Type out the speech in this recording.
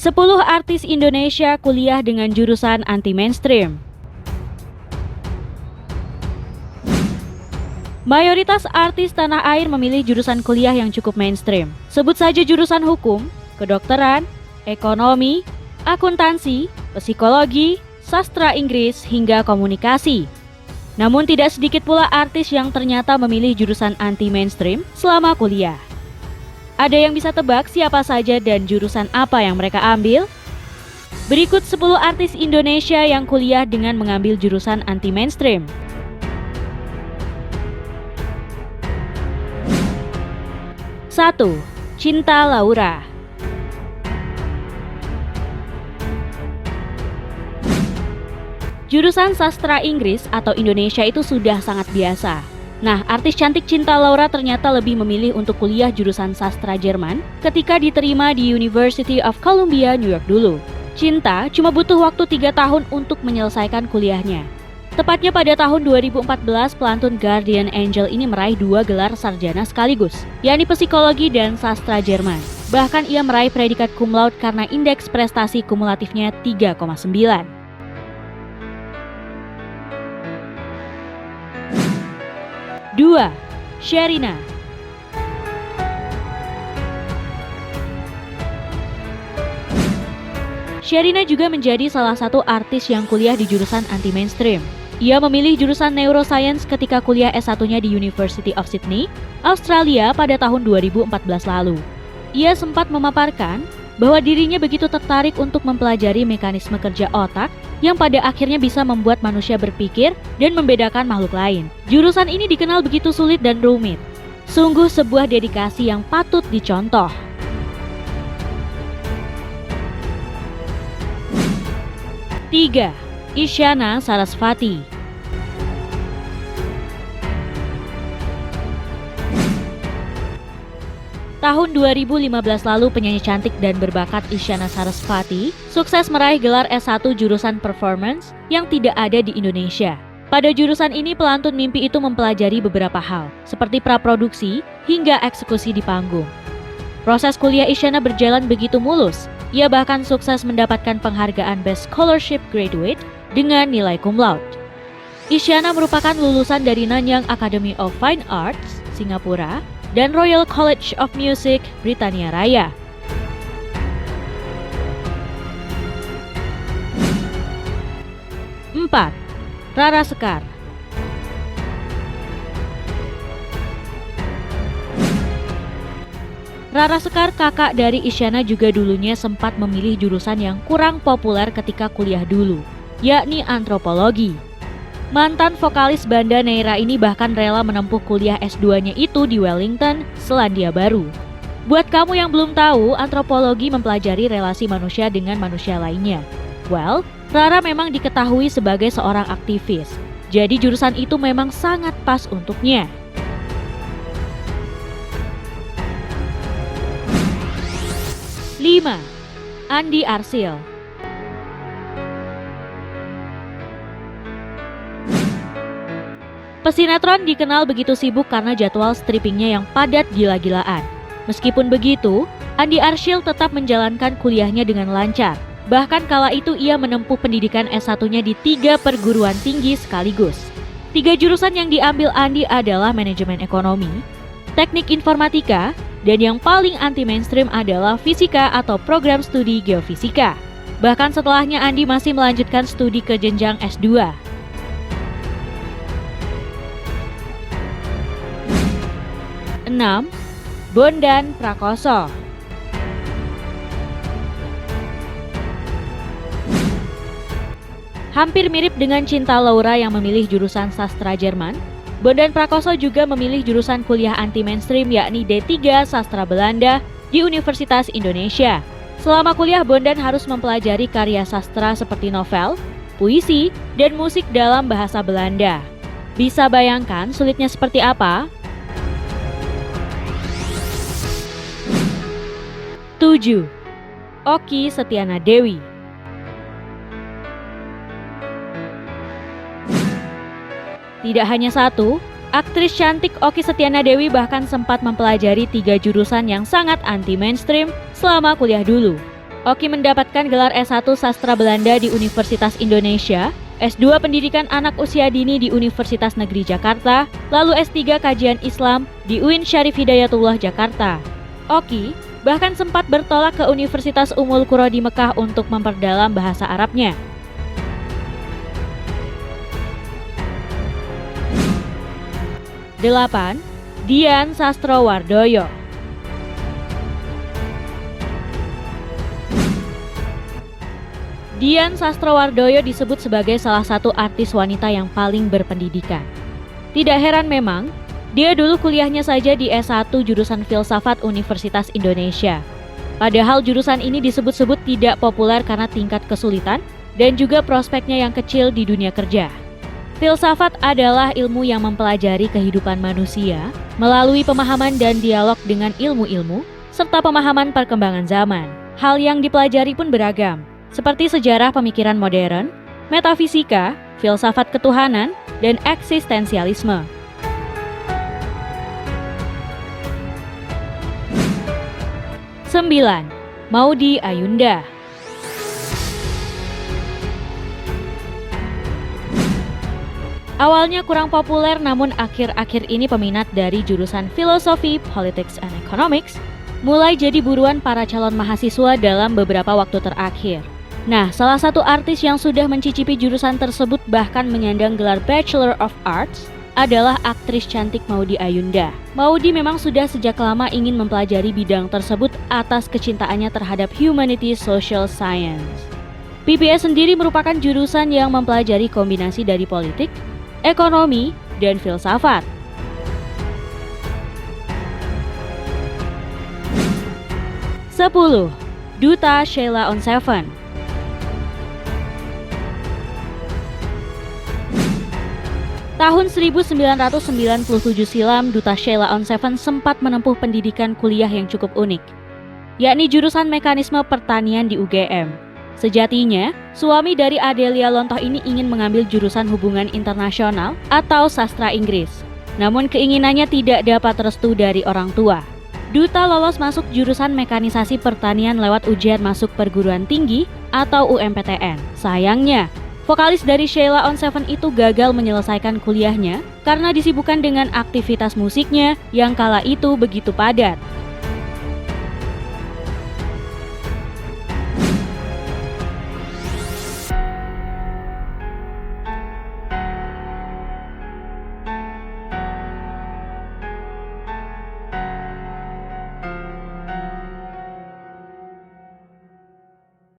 10 artis Indonesia kuliah dengan jurusan anti-mainstream. Mayoritas artis tanah air memilih jurusan kuliah yang cukup mainstream. Sebut saja jurusan hukum, kedokteran, ekonomi, akuntansi, psikologi, sastra Inggris, hingga komunikasi. Namun tidak sedikit pula artis yang ternyata memilih jurusan anti-mainstream selama kuliah. Ada yang bisa tebak siapa saja dan jurusan apa yang mereka ambil? Berikut 10 artis Indonesia yang kuliah dengan mengambil jurusan anti-mainstream. 1. Cinta Laura. Jurusan sastra Inggris atau Indonesia itu sudah sangat biasa. Nah, artis cantik Cinta Laura ternyata lebih memilih untuk kuliah jurusan sastra Jerman ketika diterima di University of Columbia, New York dulu. Cinta cuma butuh waktu 3 tahun untuk menyelesaikan kuliahnya. Tepatnya pada tahun 2014, pelantun Guardian Angel ini meraih 2 gelar sarjana sekaligus, yakni psikologi dan sastra Jerman. Bahkan ia meraih predikat cum laude karena indeks prestasi kumulatifnya 3,9. 2. Sherina. Sherina juga menjadi salah satu artis yang kuliah di jurusan anti-mainstream. Ia memilih jurusan neuroscience ketika kuliah S1-nya di University of Sydney, Australia pada tahun 2014 lalu. Ia sempat memaparkan bahwa dirinya begitu tertarik untuk mempelajari mekanisme kerja otak yang pada akhirnya bisa membuat manusia berpikir dan membedakan makhluk lain. Jurusan ini dikenal begitu sulit dan rumit. Sungguh sebuah dedikasi yang patut dicontoh. 3. Isyana Sarasvati. Tahun 2015 lalu penyanyi cantik dan berbakat Isyana Sarasvati sukses meraih gelar S1 jurusan performance yang tidak ada di Indonesia. Pada jurusan ini pelantun mimpi itu mempelajari beberapa hal, seperti praproduksi hingga eksekusi di panggung. Proses kuliah Isyana berjalan begitu mulus. Ia bahkan sukses mendapatkan penghargaan Best Scholarship Graduate dengan nilai cum laude. Isyana merupakan lulusan dari Nanyang Academy of Fine Arts, Singapura, dan Royal College of Music, Britania Raya. 4. Rara Sekar. Rara Sekar, kakak dari Isyana, juga dulunya sempat memilih jurusan yang kurang populer ketika kuliah dulu, yakni antropologi. Mantan vokalis Banda Neira ini bahkan rela menempuh kuliah S2-nya itu di Wellington, Selandia Baru. Buat kamu yang belum tahu, antropologi mempelajari relasi manusia dengan manusia lainnya. Well, Rara memang diketahui sebagai seorang aktivis, jadi jurusan itu memang sangat pas untuknya. 5. Andi Arsyil. Pesinetron dikenal begitu sibuk karena jadwal strippingnya yang padat gila-gilaan. Meskipun begitu, Andi Arsyil tetap menjalankan kuliahnya dengan lancar. Bahkan kala itu ia menempuh pendidikan S1-nya di 3 perguruan tinggi sekaligus. 3 jurusan yang diambil Andi adalah manajemen ekonomi, teknik informatika, dan yang paling anti-mainstream adalah fisika atau program studi geofisika. Bahkan setelahnya Andi masih melanjutkan studi ke jenjang S2. 6. Bondan Prakoso. Hampir mirip dengan Cinta Laura yang memilih jurusan sastra Jerman, Bondan Prakoso juga memilih jurusan kuliah anti-mainstream yakni D3 Sastra Belanda di Universitas Indonesia. Selama kuliah, Bondan harus mempelajari karya sastra seperti novel, puisi, dan musik dalam bahasa Belanda. Bisa bayangkan sulitnya seperti apa? 7. Okky Setiana Dewi. Tidak hanya satu, aktris cantik Okky Setiana Dewi bahkan sempat mempelajari 3 jurusan yang sangat anti-mainstream selama kuliah dulu. Oki mendapatkan gelar S1 Sastra Belanda di Universitas Indonesia, S2 Pendidikan Anak Usia Dini di Universitas Negeri Jakarta, lalu S3 Kajian Islam di UIN Syarif Hidayatullah Jakarta. Oki bahkan sempat bertolak ke Universitas Ummul Qura di Mekah untuk memperdalam bahasa Arabnya. Delapan, Dian Sastrowardoyo. Dian Sastrowardoyo disebut sebagai salah satu artis wanita yang paling berpendidikan. Tidak heran memang, dia dulu kuliahnya saja di S1 jurusan Filsafat Universitas Indonesia. Padahal jurusan ini disebut-sebut tidak populer karena tingkat kesulitan dan juga prospeknya yang kecil di dunia kerja. Filsafat adalah ilmu yang mempelajari kehidupan manusia melalui pemahaman dan dialog dengan ilmu-ilmu serta pemahaman perkembangan zaman. Hal yang dipelajari pun beragam, seperti sejarah pemikiran modern, metafisika, filsafat ketuhanan, dan eksistensialisme. 9. Maudy Ayunda. Awalnya kurang populer, namun akhir-akhir ini peminat dari jurusan Filosofi, Politics, and Economics mulai jadi buruan para calon mahasiswa dalam beberapa waktu terakhir. Nah, salah satu artis yang sudah mencicipi jurusan tersebut bahkan menyandang gelar Bachelor of Arts adalah aktris cantik Maudy Ayunda. Maudy memang sudah sejak lama ingin mempelajari bidang tersebut atas kecintaannya terhadap Humanities Social Science. PPS sendiri merupakan jurusan yang mempelajari kombinasi dari politik, ekonomi, dan filsafat. Sepuluh, Duta Sheila on 7. Tahun 1997 silam, Duta Sheila on 7 sempat menempuh pendidikan kuliah yang cukup unik, yakni jurusan Mekanisme Pertanian di UGM. Sejatinya, suami dari Adelia Lontoh ini ingin mengambil jurusan Hubungan Internasional atau Sastra Inggris. Namun keinginannya tidak dapat restu dari orang tua. Duta lolos masuk jurusan Mekanisasi Pertanian lewat ujian masuk perguruan tinggi atau UMPTN. Sayangnya, vokalis dari Sheila on 7 itu gagal menyelesaikan kuliahnya karena disibukkan dengan aktivitas musiknya yang kala itu begitu padat.